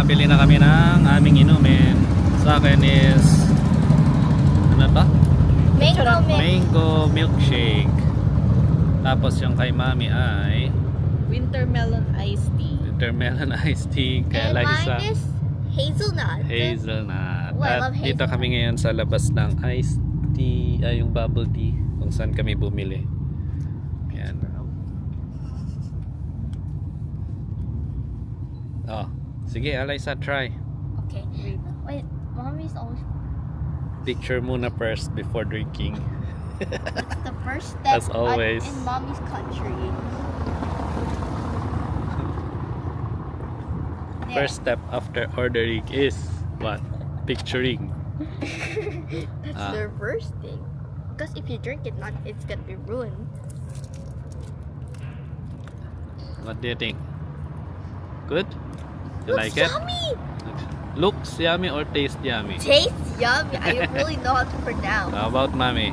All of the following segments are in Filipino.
Nakabili na kami ng aming inumin. Sa akin is ano to? Mango milkshake. Tapos yung kay mami ay Winter melon iced tea. Wintermelon iced tea. Kay And Liza, mine is hazelnut. hazelnut. Oh, I At love dito hazelnut. kami ngayon sa labas ng iced tea, ay yung bubble tea kung saan kami bumili. Yan. Oh, sige, Liza, try. Okay. Wait, mommy's always. Picture muna first before drinking. It's the first step As always. in mommy's country. There. First step after ordering is what? Picturing. That's the first thing. Because if you drink it, it's gonna be ruined. What do you think? Good? You Looks like it? yummy. Looks yummy or taste yummy? Tastes yummy. I don't really know how to pronounce. How about mommy?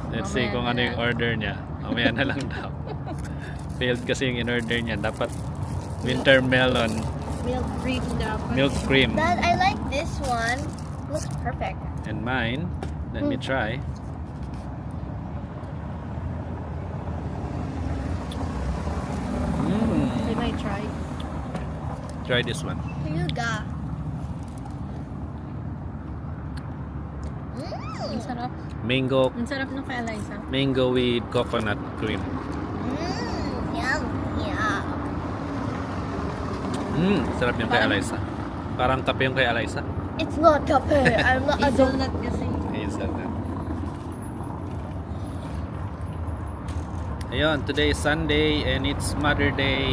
Let's see Mamaya kung na ano yung lang. order niya. Mamaya na lang daw. Failed kasi yung in-order niya. Dapat winter melon Milk cream dapat. milk cream. Dad, I like this one. Looks perfect. And mine, let me try. Can I try? Try this one. Here you go. Ang sarap. Mango Ang sarap ng kay Eliza. mango with coconut cream. Yum, yum. Sarap yung kay Eliza. Parang kape yung kay Eliza. It's not cafe. I'm not a donut. Hazelnut kasi. Hazelnut. Ayun, today is Sunday and it's Mother Day.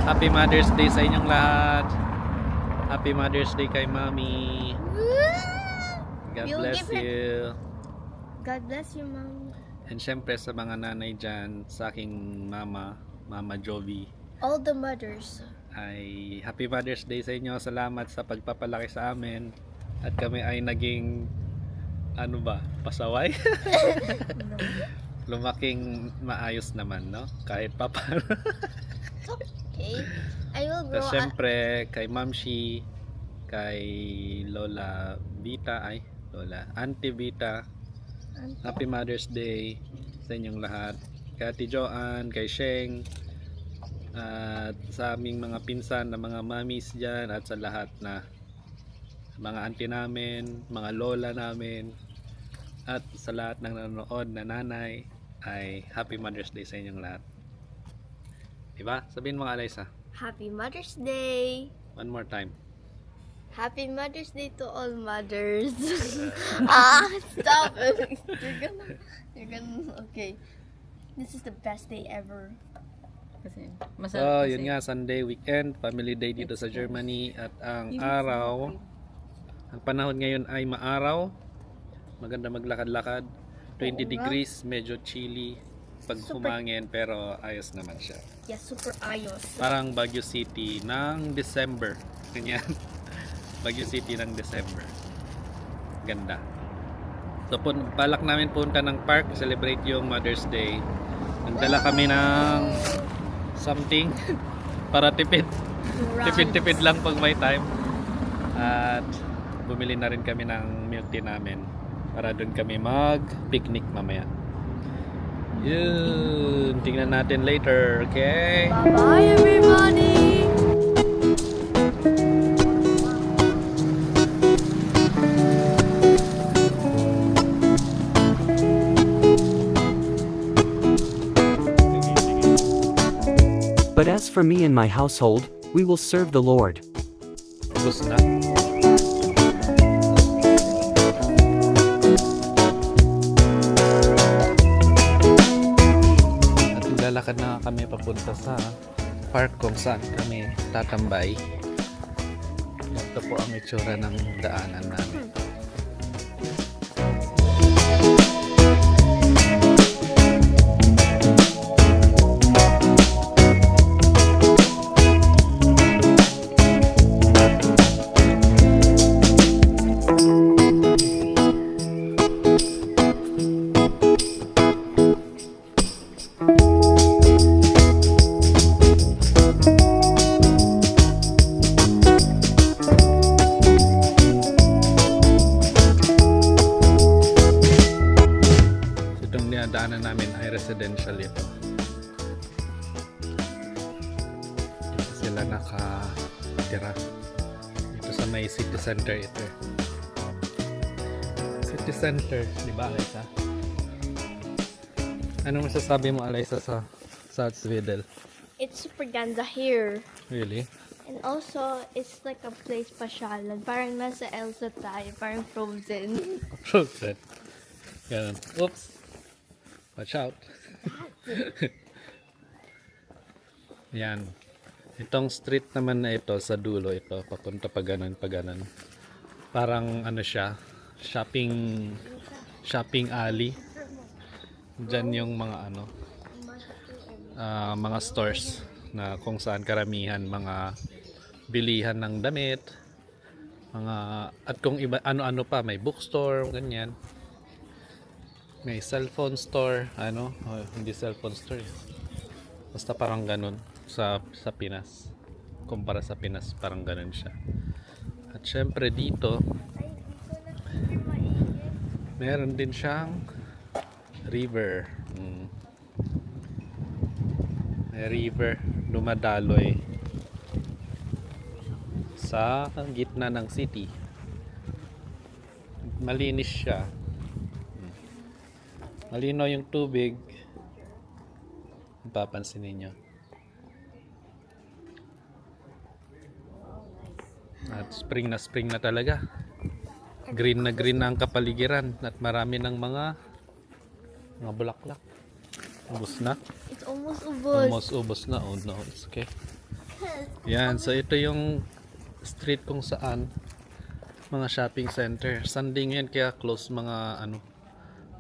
Happy Mother's Day sa inyong lahat. Happy Mother's Day kay Mami. God You'll bless give her- you. God bless you, Mom. And syempre sa mga nanay dyan, sa aking mama, Mama Jovi, All the mothers. ay Happy Mother's Day sa inyo. Salamat sa pagpapalaki sa amin. At kami ay naging, ano ba, pasaway? Lumaking maayos naman, no? Kahit pa paano. Okay. I will grow Tapos up. syempre, kay Mamshi, kay Lola Vita, Auntie Vita, Happy Mother's Day sa inyong lahat. Kay Ate Joanne, kay Sheng, at sa aming mga pinsan na mga mamis dyan, at sa lahat na mga auntie namin, mga lola namin, at sa lahat ng nanonood na nanay, ay Happy Mother's Day sa inyong lahat. Diba? Sabihin mo, Eliza. Happy Mother's Day. One more time. Happy Mother's Day to all mothers. Stop. Okay. This is the best day ever. Kasi So, masarap yun nga, Sunday weekend, family day dito sa Germany. At ang araw, ang panahon ngayon ay maaraw. Maganda maglakad-lakad. 20 degrees, medyo chilly pag humangin, pero ayos naman siya. Yeah, super ayos. Parang Baguio City ng December. Ganyan. Baguio City ng December. Ganda. So, balak namin punta ng park, celebrate yung Mother's Day. Nagdala kami ng something para tipid. Tipid-tipid lang pag may time. At bumili na rin kami ng milk tea namin para doon kami mag-picnic mamaya. Yun. Tingnan natin later. Okay? Bye-bye, everybody. But as for me and my household, we will serve the Lord. Ubus na. At lalakad na kami papunta sa park kung saan kami tatambay. Ito po ang itsura ng daanan namin. sila nakatira. Ito sa may city center ito. City center, di ba Alaysa? Ano masasabi mo Alaysa sa Salzwedel? It's super ganda here. Really? And also, it's like a place pasyalan. Parang nasa Elsa tayo. Parang Frozen. Frozen. Ganun. Oops. Watch out. Yan. Itong street naman na ito sa dulo ito. Papunta pa ganun. Parang ano siya. Shopping alley. Diyan yung mga ano. Mga stores na kung saan karamihan mga bilihan ng damit, mga at kung iba ano-ano pa, may bookstore, ganyan. May cellphone store, hindi cellphone store. Basta parang ganun sa Pinas. Kumpara sa Pinas, parang ganun siya. At syempre dito, meron din siyang river. May river dumadaloy sa gitna ng city. Malinis siya. Malinaw yung tubig. Papansin niyo. At spring na talaga. Green na ang kapaligiran at marami ng mga bulaklak. Ubos na. It's almost ubos. Almost ubos na. Oh no, it's okay. Yan, so ito yung street kung saan mga shopping center. Sunday ngayon kaya close mga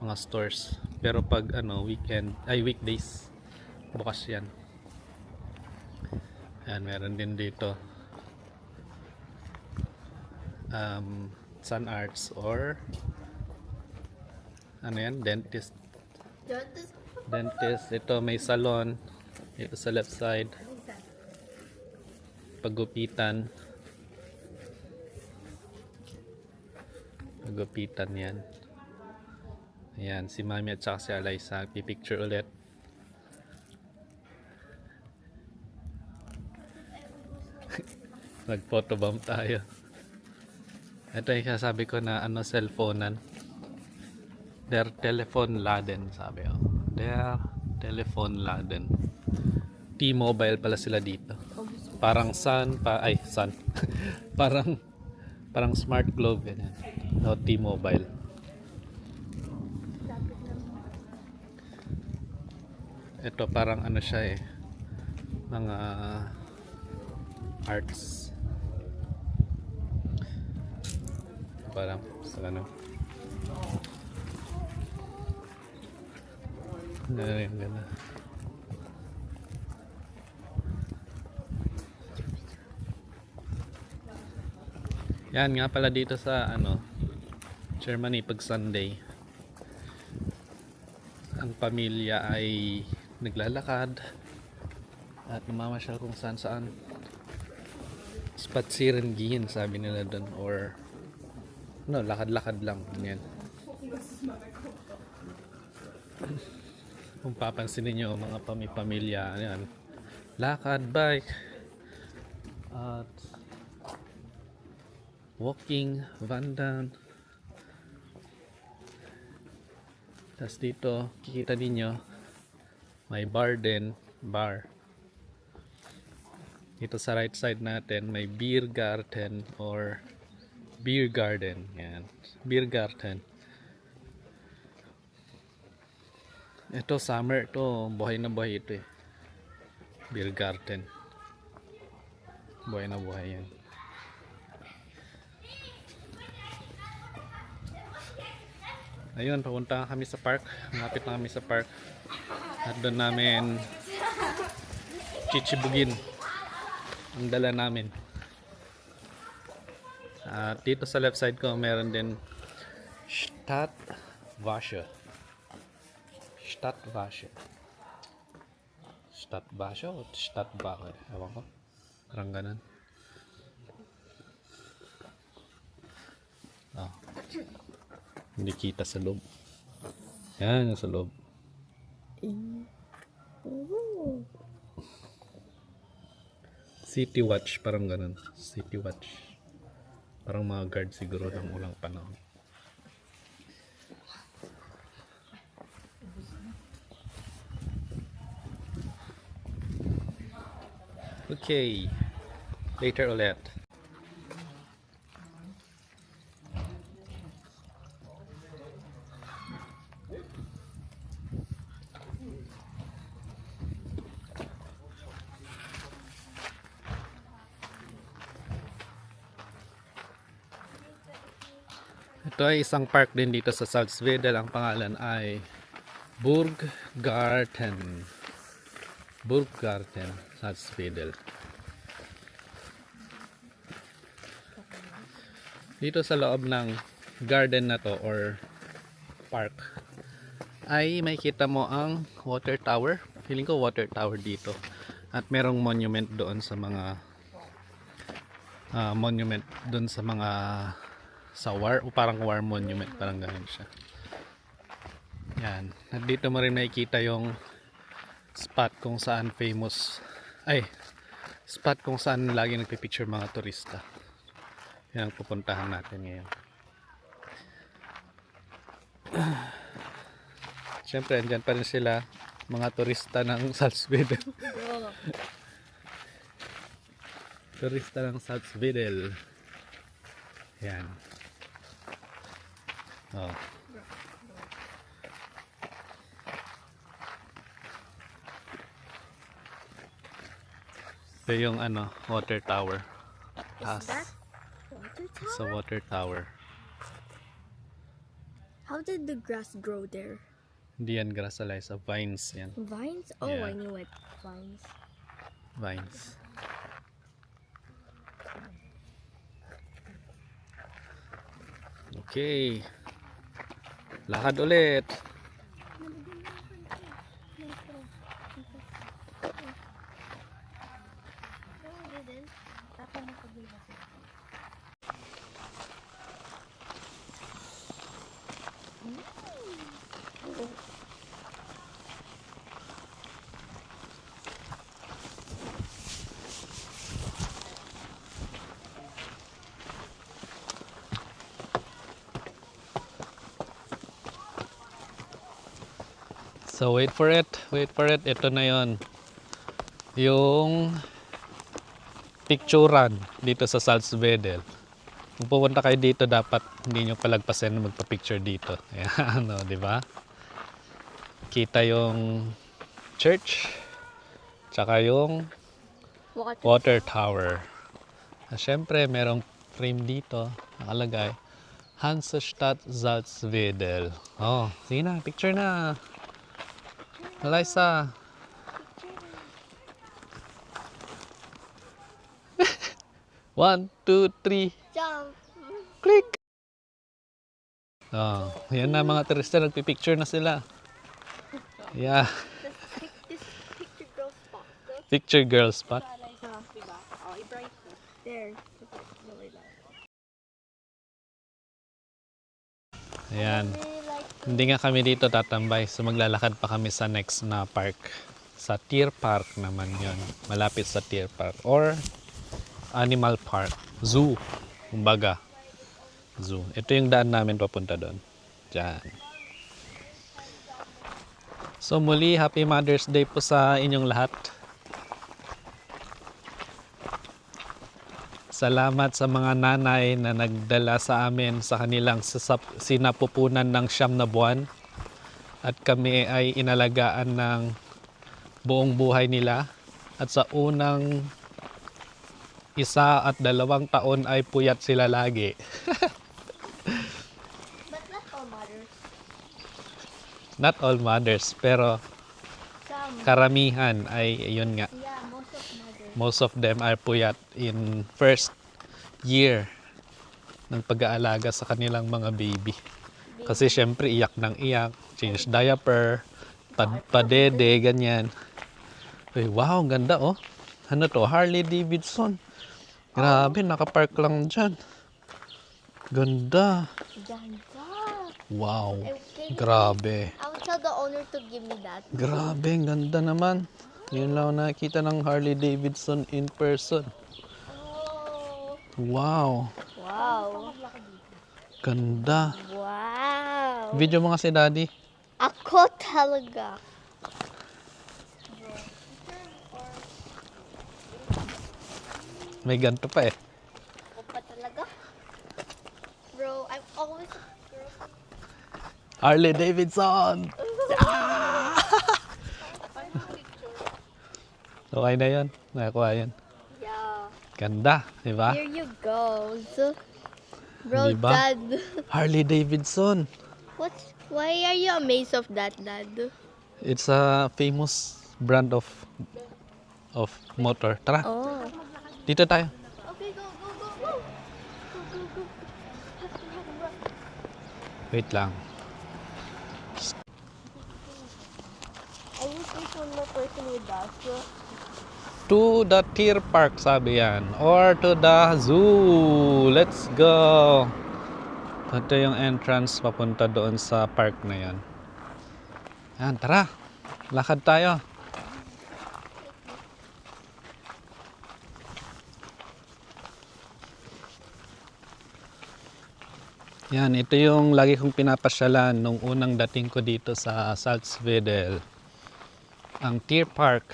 mga stores. Pero pag weekdays bukas yan. Yan, meron din dito Sun Arts or dentist. Ito may salon ito sa left side, pagupitan yan. Ayan, si Mami at saka si Alaysa pipicture ulit. Nag photobomb tayo. Ito yung sabi ko na cellphonean. Der telephone laden, sabi ko. Der telephone laden. T-Mobile pala sila dito. Parang sun. parang Smart Globe ganyan. O T-Mobile. Ito parang siya mga arts. Parang sa gano'n. Ganda. Yan nga pala dito sa Germany pag Sunday ang pamilya ay naglalakad at namamasyal kung saan spazieren gehen sabi nila doon, or lakad-lakad lang yan. Kung papansin niyo mga pamilya, ayan, lakad, bike, at walking, wandern. Tapos dito, kikita ninyo may bar. Dito sa right side natin, may beer garden or beer garden. Yan, beer garden. Ito summer to, buhay na buhay ito beer garden. Buhay na buhay yan. Ayun, papunta kami sa park. Malapit na kami sa park. At doon namin chichibugin ang dala namin. At dito sa left side ko meron din Stadtwasche. Stadtwasche o Stadtwasche? Ewan ko. Parang ganun. Hindi kita sa loob. Yan, sa loob. City Watch, parang ganun. City Watch. Parang mga guard siguro ng ulang panahon. Okay. Later ulit. Ito ay isang park din dito sa Salzwedel. Ang pangalan ay Burggarten. Burggarten, Salzwedel. Dito sa loob ng garden na to or park ay may kita mo ang water tower. Feeling ko water tower dito. At merong monument doon sa mga monument doon sa mga sa war o parang war monument, parang ganun siya. Yan. At dito mo rin makikita yung spot kung saan famous spot kung saan lagi nagpipicture mga turista. Yan ang pupuntahan natin ngayon. Siyempre, andyan pa rin sila, mga turista ng Salzwedel. Turista ng Salzwedel. Yan. Oh. Ito yung water tower. Is that water tower? Sa water tower. How did the grass grow there? Hindi yan grassalisa, vines yan. Vines? Oh, Yeah. I knew it. Vines. Vines. Okay. Lakad ulit. So wait for it, ito na yon. Yung picturean dito sa Salzwedel. Kung pupunta kayo dito, dapat hindi nyo palagpasin na magpa-picture dito. Ayan, di ba? Kita yung church, tsaka yung water tower. At syempre, merong frame dito, nakalagay, Hansestadt Salzwedel. Oh, sige na, picture na. Eliza. One, two, three. Jump! Click! Oh, yan na mga turista, nagpipicture na sila. Yeah. This picture girl spot. Picture girl spot. There. Ayan. Hindi nga kami dito tatambay. So maglalakad pa kami sa next na park. Sa Tierpark naman yon. Malapit sa Tierpark. Or Animal Park. Zoo. Kumbaga. Zoo. Ito yung daan namin papunta doon. Diyan. So muli, Happy Mother's Day po sa inyong lahat. Salamat sa mga nanay na nagdala sa amin sa kanilang sinapupunan ng 9 na buwan. At kami ay inalagaan ng buong buhay nila. At sa unang 1 at 2 taon ay puyat sila lagi. But not all mothers. Not all mothers, pero Some. karamihan ay yun nga. Yeah, most of mothers. Most of them are puyat in first year ng pag-aalaga sa kanilang mga baby. Kasi syempre iyak ng iyak, change diaper, padede, ganyan. Uy, wow, ang ganda oh. Ano to? Harley Davidson. Grabe, nakapark lang dyan. Ganda. Ganda. Wow. Okay. Grabe. I'll tell the owner to give me that. Grabe, ang ganda naman. Yun lang ako nakikita ng Harley Davidson in person. Oh. Wow. Wow. Ganda. Wow. Video mo kasi daddy. Ako talaga. May ganito pa eh. Ako pa talaga. Bro, I'm always a girl. Harley Davidson! Okay na yun. Nakakuha yan. Yeah. Ganda, di ba? Here you go. Bro, Diba? Dad. Harley Davidson. Why are you amazed of that, Dad? It's a famous brand of motor. Tara, Oh. dito tayo. Okay, go, go, go, go. Go, go, go. Wait lang. I wish there's one more person with us. To the Deer Park, sabi yan. Or to the zoo. Let's go. Ito yung entrance papunta doon sa park na yan. Yan, tara. Lakad tayo. Yan, ito yung lagi kong pinapasyalan nung unang dating ko dito sa Salzwedel. Ang Deer Park.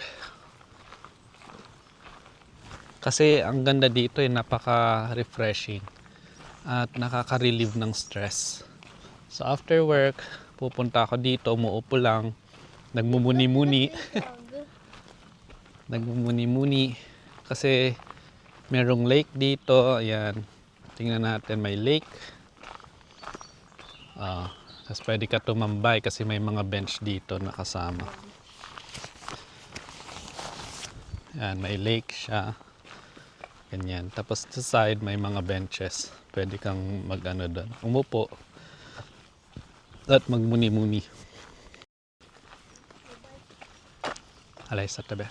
Kasi ang ganda dito napaka-refreshing at nakaka-relieve ng stress. So after work, pupunta ako dito, umuupo lang, nagmumuni-muni. Nagmumuni-muni kasi merong lake dito. Ayan, tingnan natin, may lake. Tapos pwede ka tumambay kasi may mga bench dito nakasama. Ayan, may lake siya. Ganyan. Tapos sa side may mga benches. Pwede kang mag-ano doon. Umupo. At magmuni-muni. Alay sa tabi.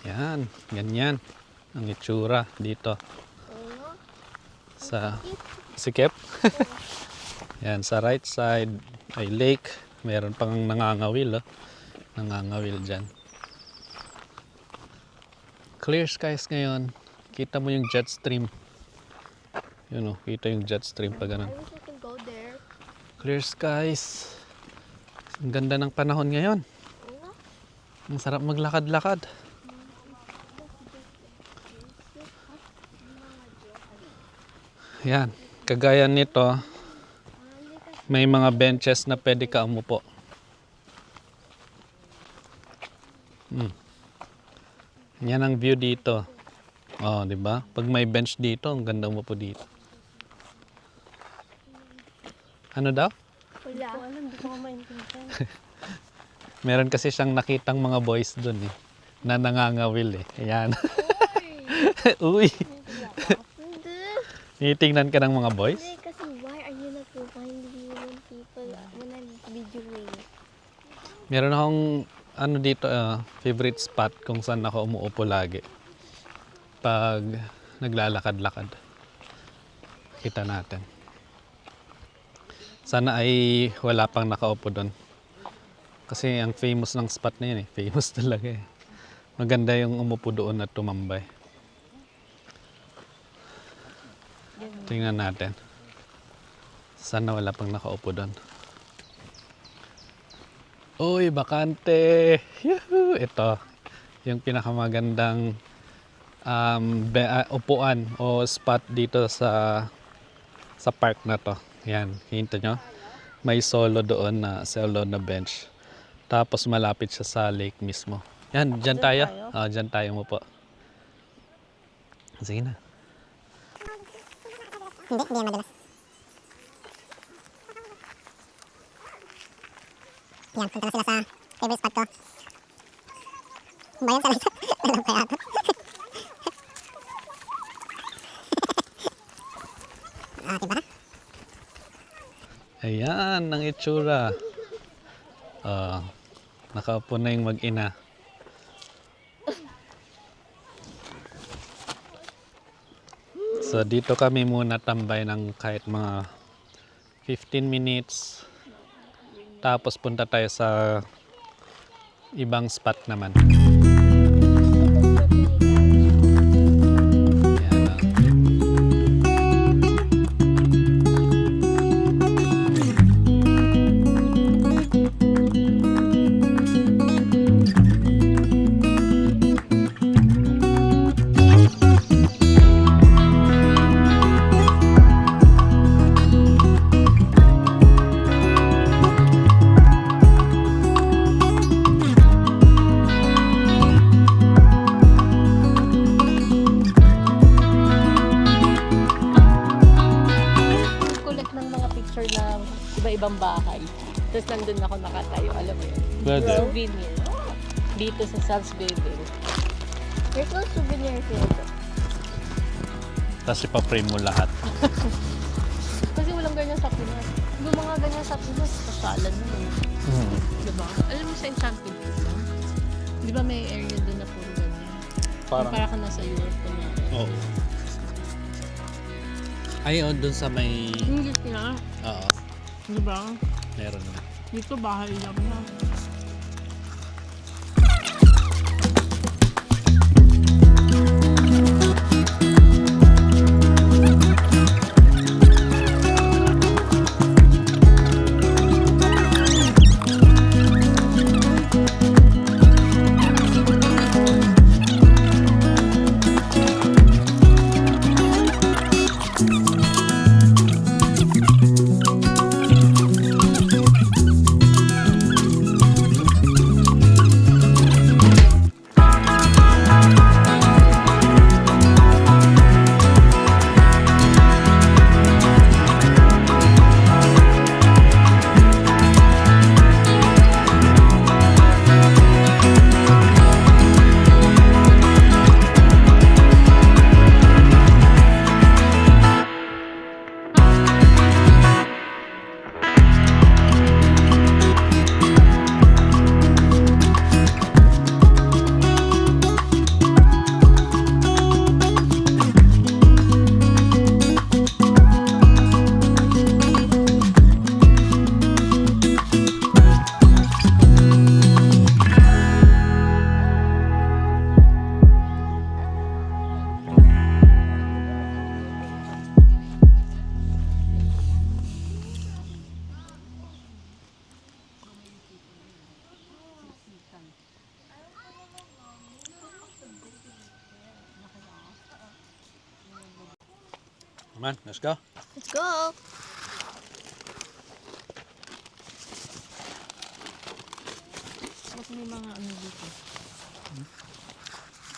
Yan. Ganyan. Ang itsura dito. Sa sikip. Yan. Sa right side ay lake. Meron pang nangangawil. Nangangawil dyan. Clear skies ngayon. Kita mo yung jet stream. Yun kita yung jet stream pa ganun. I wish I can go there. Clear skies. Ang ganda ng panahon ngayon. Ang sarap maglakad-lakad. Yan. Kagaya nito, may mga benches na pwede ka umupo. Yan ang view dito. Oh, 'di ba? Pag may bench dito, ang ganda mo po dito. Ano daw? Wala. Hindi ko maintindihan. Meron kasi siyang nakitang mga boys doon na nangangawil Ayan. Uy. Titingnan ka ng mga boys? Hindi, kasi why are you not reminding me when people, when I'm videoing? Meron akong dito, favorite spot kung saan ako umuupo lagi. Pag naglalakad-lakad. Kita natin. Sana ay wala pang nakaupo doon. Kasi ang famous ng spot na yun Famous talaga Maganda yung umupo doon at tumambay. Tingnan natin. Sana wala pang nakaupo doon. Uy, bakante! Yuhu! Ito, yung pinakamagandang upuan o spot dito sa park na to. Yan, hinto nyo. May solo doon na bench. Tapos malapit siya sa lake mismo. Yan, dyan tayo. Dyan tayo mo po. Sige na. Hindi madalas. Yan, punta na sila sa favorite spot ko. Bayan sa lahat. Alam kaya ako. Diba? Ayan, ang itsura. Nakaupo na yung mag-ina. So dito kami muna tambay ng kahit mga 15 minutes Tapos punta tayo sa ibang spot naman. Ayan, Kulit ng mga picture ng iba-ibang bahay. Tapos nandun ako nakatayo, alam mo yun. Pwede. Souvenir. Dito sa Salzburger. There's no souvenir here. Tapos ipa-frame mo lahat. Kasi walang ganyan sa Pinas. Yung mga ganyan sa Pinas, pasyalan mo. Diba? Alam mo sa Enchanted Kingdom? Di ba may area doon na puro ganyan? Parang, Para ka nasa Europe ko na. oo. Ay, dun sa may... Hindi na. Oo, Di ba? meron na. Dito bahay lang na. Come on, let's go. Let's go. Ba't may mga ano dito?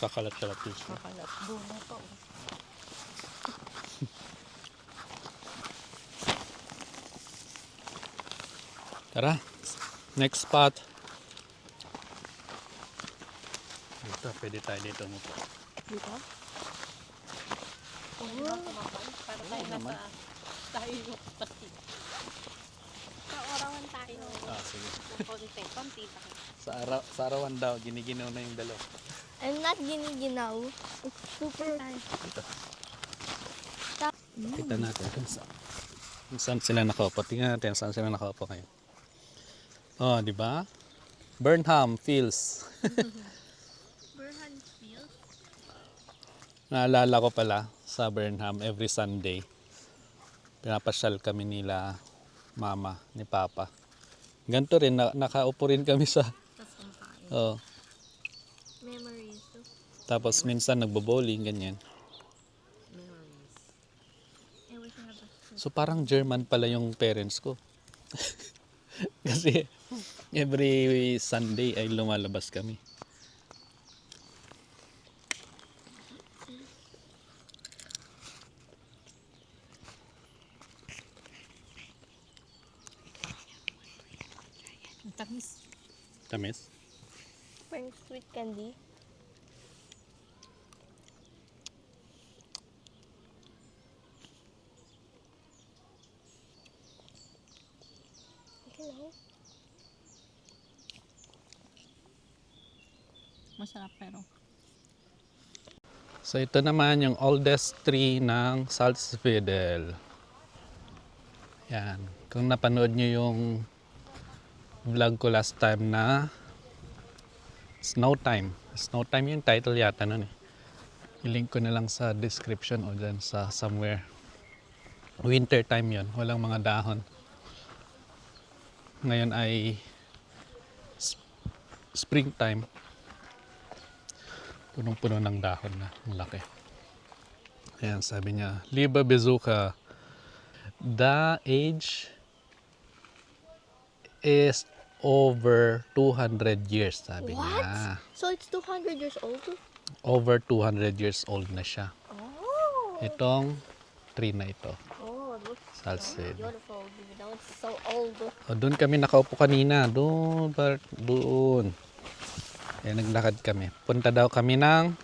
Kakalat-kalat yun. Makalat. Doon na to. Tara, next spot. Dito, pwede tayo dito mo. Dito? Para tayo nasa tayo pati. Kaorawan tayo. Ah, sige. Konti pa. Sa arawan daw, giniginaw na yung dalaw. I'm not giniginaw. It's super nice. Kita natin kung saan sila nakaupo. Tingnan natin saan sila nakaupo kayo. Oh, di ba? Burnham Fields. Burhan Field. Naalala ko pala sa Burnham every Sunday. Pinapasyal kami nila mama ni papa. Ganito rin, nakaupo rin kami sa... Oh. Memories. Tapos minsan nagbo-bowling, ganyan. I wish I have a So parang German pala yung parents ko. Kasi every Sunday ay lumalabas kami. Tamis. Tamis? Parang sweet candy. Hello. Masarap pero. So ito naman yung oldest tree ng Salzwedel. Yan. Kung napanood nyo yung vlog ko last time na snow time. Snow time yung title yata nun eh. I-link ko na lang sa description o dyan sa somewhere. Winter time yon, walang mga dahon. Ngayon ay springtime. Punong-puno ng dahon na, ang laki. Ayan, sabi niya, Liba Bezuka, the age is over 200 years, sabi niya. So it's 200 years old? Over 200 years old na siya. Oh. Itong tree na ito. Oh, it looks Salsid. beautiful. Even though it's so old. O, doon kami nakaupo kanina. Doon, Bart. Doon. Kaya naglakad kami. Punta daw kami ng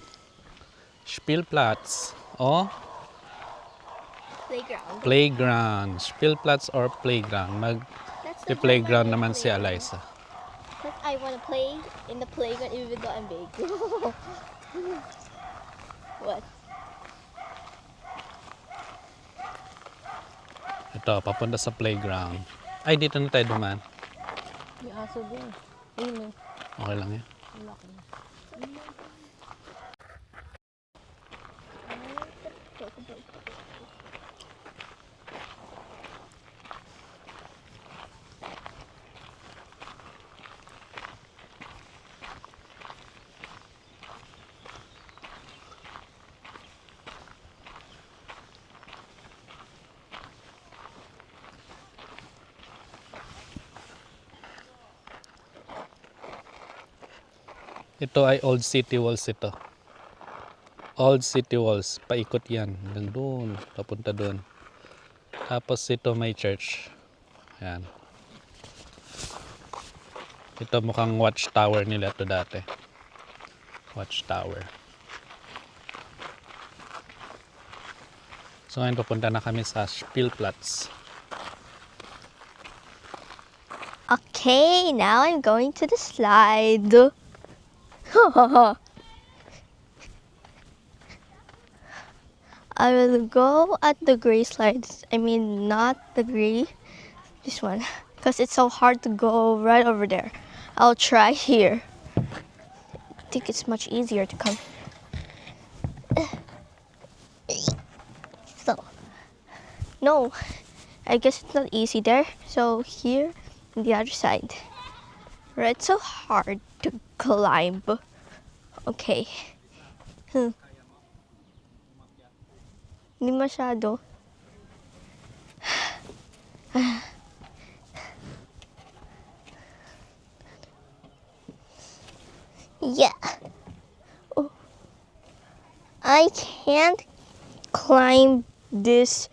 Spielplatz. O, Playground. playground. Spielplatz or playground. That's the Mag-playground one I naman wanna si play. Eliza. But I want to play in the playground even though I'm big. What? Ito, papunta sa playground. Ay, dito na tayo dumaan. May aso din. Ayun, Okay lang yan. ang laki. Ito ay Old City Walls ito. Old City Walls. Paikot yan. Hanggang doon. Papunta doon. Tapos ito may church. Ayan. Ito mukhang watchtower nila ito dati. Watchtower. So ngayon papunta na kami sa Spielplatz. Okay, now I'm going to the slide. I will go at the gray slides. I mean, not the gray, this one, because it's so hard to go right over there. I'll try here. I think it's much easier to come. So, no, I guess it's not easy there. So here, on the other side. Right, it's so hard to climb. Okay. Hindi masyado. Yeah. Oh. I can't climb this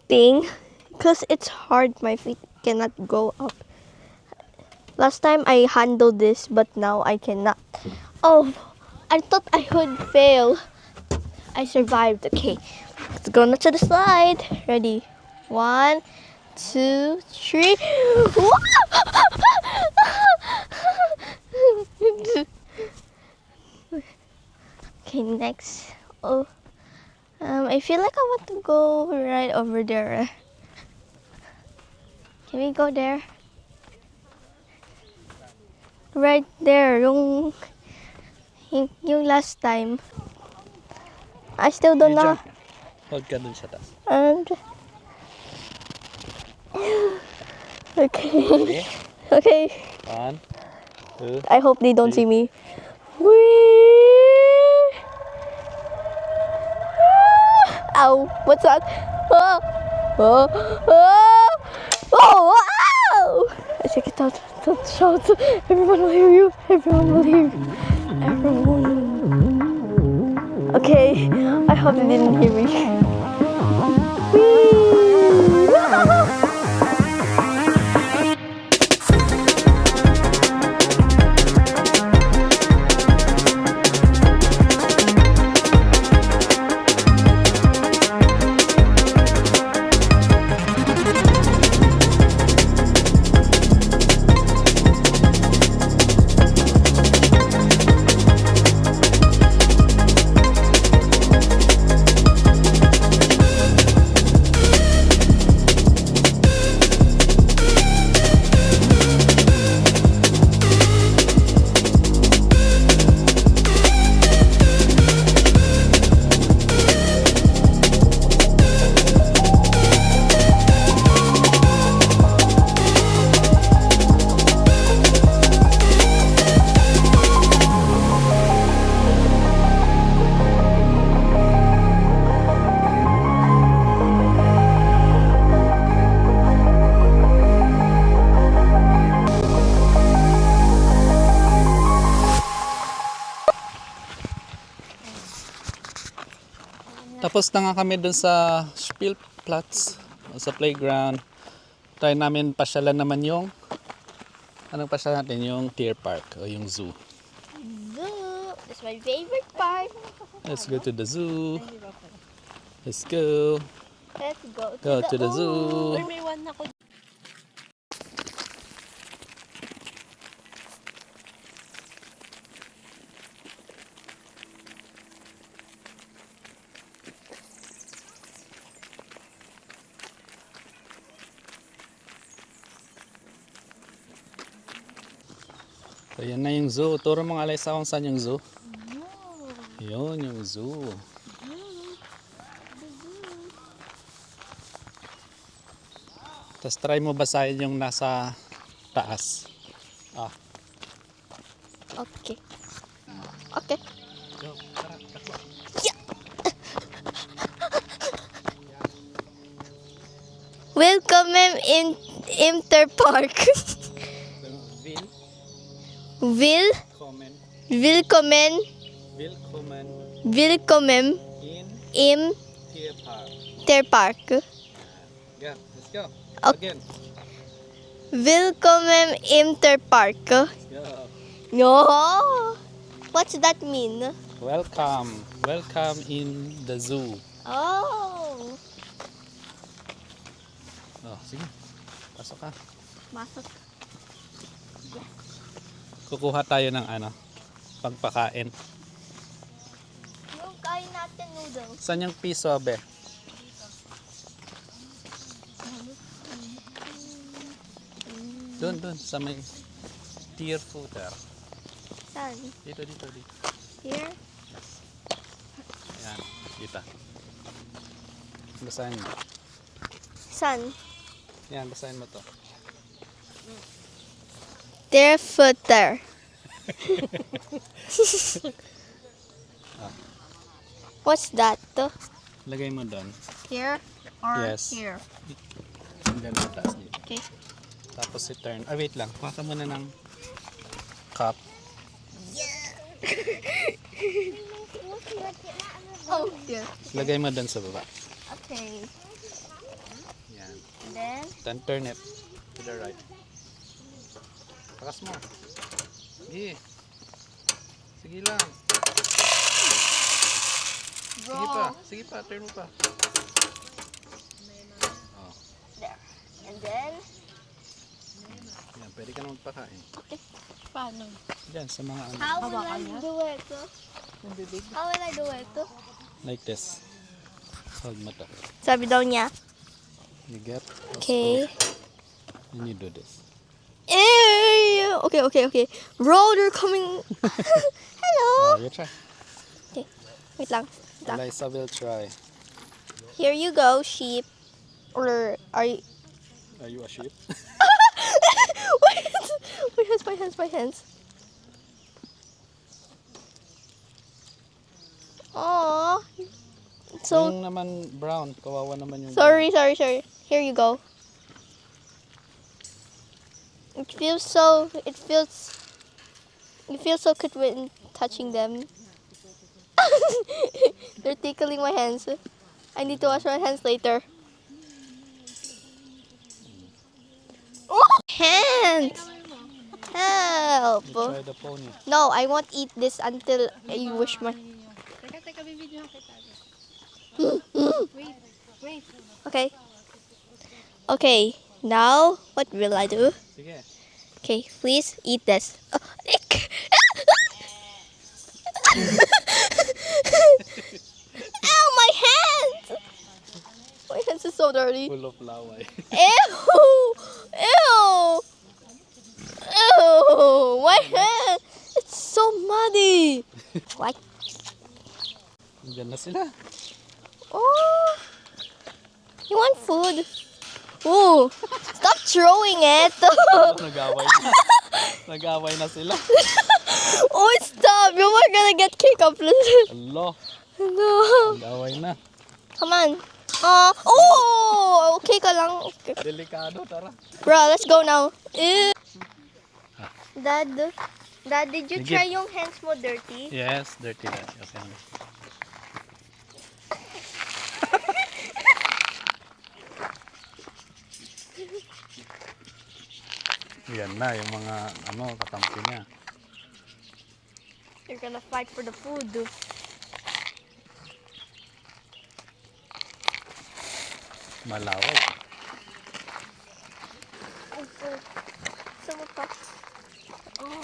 thing because it's hard. My feet cannot go up. Last time I handled this, but now I cannot. Oh, I thought I would fail. I survived. Okay, let's go to the slide. Ready? 1, 2, 3. Okay, next. Oh, I feel like I want to go right over there. Can we go there? Right there, yung last time. I still don't know. Hold ka dun sa taas. And okay. Okay. 1, 2. I hope they don't see me. Whee! Ow! What's that? Oh! Oh! Oh! Oh! Ow! I check it out. Don't shout. Everyone will hear you. Everyone will hear you. Everyone. Okay. I hope they didn't hear me. Whee! Tapos na nga kami dun sa Spielplatz, sa playground. Try namin pasyalan naman yung, anong pasyalan natin? Yung Deer Park o yung zoo. Zoo. That's my favorite part. Let's go to the zoo. Let's go. Let's go Go to the zoo. Uy, may one ako. So yan na yung zoo. Turo mga Alaysa kung saan yung zoo. Yun yung zoo. Tapos try mo basahin yung nasa taas. Ah. Okay. Okay. Go. Tara, takbo. Welcome in Interpark. Will, Will, comment, willkommen, willkommen in in Deer Park. Interpark. Yeah, let's go. Okay. Again. Willkommen Interpark. Go. No. What's that mean? Welcome. Welcome in the zoo. Oh. Oh, sige. Pasok ka. Masok. Kukuha tayo ng ano, pagpakain. Yung kain natin noodles. Saan yung piso, be? Doon, sa may deer fooder. Saan? Dito. Here? Yan, dito. Basahin mo. Saan? Yan, basahin mo to. Their footer. What's that? Lagay mo doon. Here or Yes. here? Hanggang sa taas dito. Okay. Tapos i-turn. Ah, wait lang. Kuha ka muna ng cup. Oh, here. Lagay mo doon sa baba. Okay. Yan. Then, Then turn it to the right. Takas mo. Sige. Sige lang. Sige pa. Sige pa. Turn mo pa. Oh. there. And then, Yan. Pwede ka na magpakain. Paano? Diyan sa mga ano. how will I Hawakan niya? do it? Yung bibig? How will I do it? Like this. Hold mo to. Sabi daw niya. You get. Okay. And you do this. Ew. Okay. Road, you're coming. Hello. Oh, you try. Wait lang. Alaysa will try. Here you go, sheep. Or are you? Are you a sheep? My hands. Aww. So Yung naman brown. Kawawa naman yung sorry. Here you go. It feels so good when touching them. They're tickling my hands. I need to wash my hands later. Oh, hands! Help! brown. Try the pony. No, I won't eat this until I wash my. Teka, bibidyohan kita. Wait. Okay, now what will I do? Sige. Okay, please eat this. Oh, Ow, my hands! My hands are so dirty. Full of laway. Ew! My hand! It's so muddy. What? Diyan na sila. Oh, you want food? Ooh, stop throwing it. Nag-away na. Nag-away na sila. Oh, stop. You were gonna get kicked up. Hello. No. Nag-away na. Come on. Oh, okay ka lang. Okay. Delikado, tara. Bro, let's go now. Ew. Dad, did you Sige. try yung hands mo dirty? Yes, dirty na. Okay na. Yan na, yung mga kakampi niya. They're gonna fight for the food. Malaway. Oh, some of us. Oh.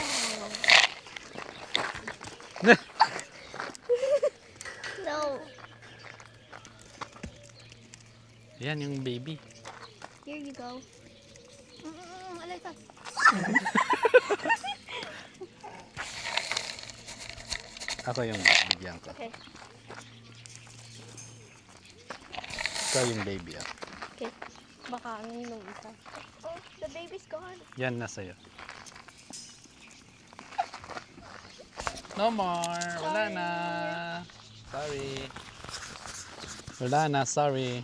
No. Yan yung baby. Here you go. I like that. Ako yung bigyan ko. Okay. Ikaw yung baby. Okay. Baka ang nung isa. Oh, the baby's gone. Yan na sa'yo. No more. Wala na. Sorry. Wala na. Sorry.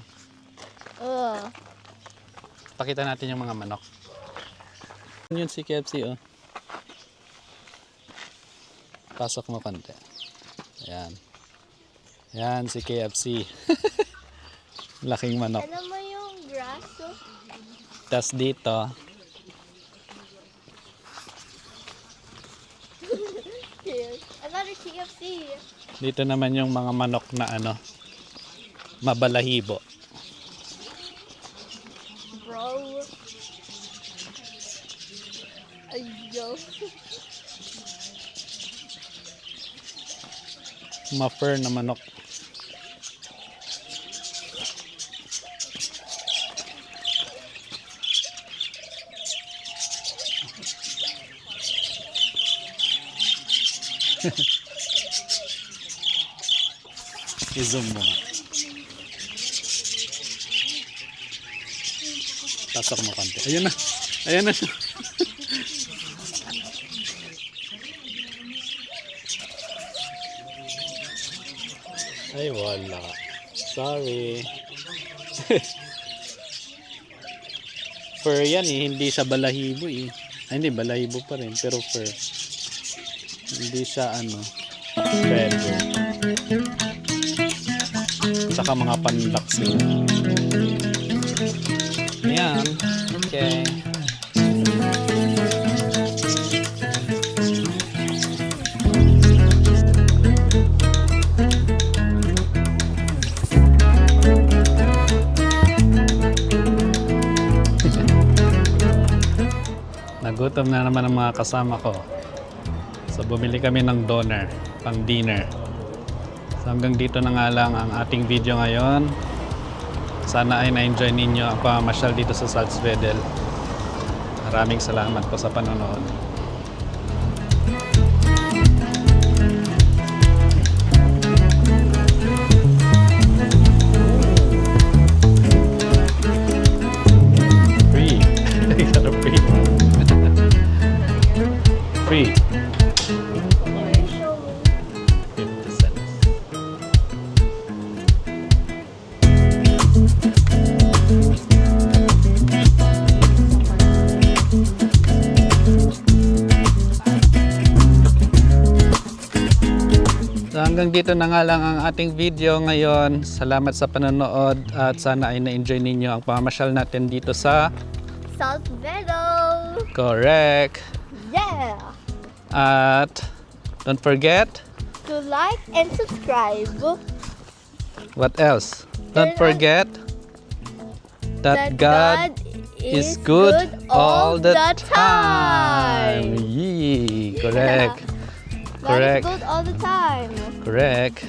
Pakita natin yung mga manok. Yun si KFC, oh. Pasok mo konti. Ayan. Yan si KFC. Laking manok. Alam mo yung grass? Oh? Tas dito, Here. Another KFC. dito naman yung mga manok na mabalahibo. Bro. Ayo. Ma-fur na manok. I-zoom mo nga. Pasok mo konti. Ayan na. Ayan na siya. Ay, wala. Sorry. Fur yan eh. Hindi siya balahibo eh. Ay, hindi. Balahibo pa rin. Pero fur. Hindi siya feather. Saka mga panlak sila. Ayan. Okay. Nagutom na naman ang mga kasama ko. So bumili kami ng doner, pang dinner. So hanggang dito na nga lang ang ating video ngayon. Sana ay na-enjoy ninyo ang pamamasyal dito sa Salzwedel. Maraming salamat po sa panonood. Free. I got a free. Free. 50 cents. So hanggang dito na nga lang ang ating video ngayon. Salamat sa panonood at sana ay na-enjoy ninyo ang pamamasyal natin dito sa Salzwedel. Correct. Yeah. At don't forget, To like and subscribe. what else? Don't forget that God is good all the time. Yee, correct. God Correct. is good all the time. Correct.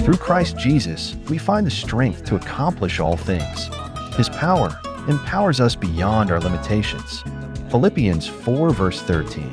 Through Christ Jesus, we find the strength to accomplish all things. His power empowers us beyond our limitations. Philippians 4 verse 13.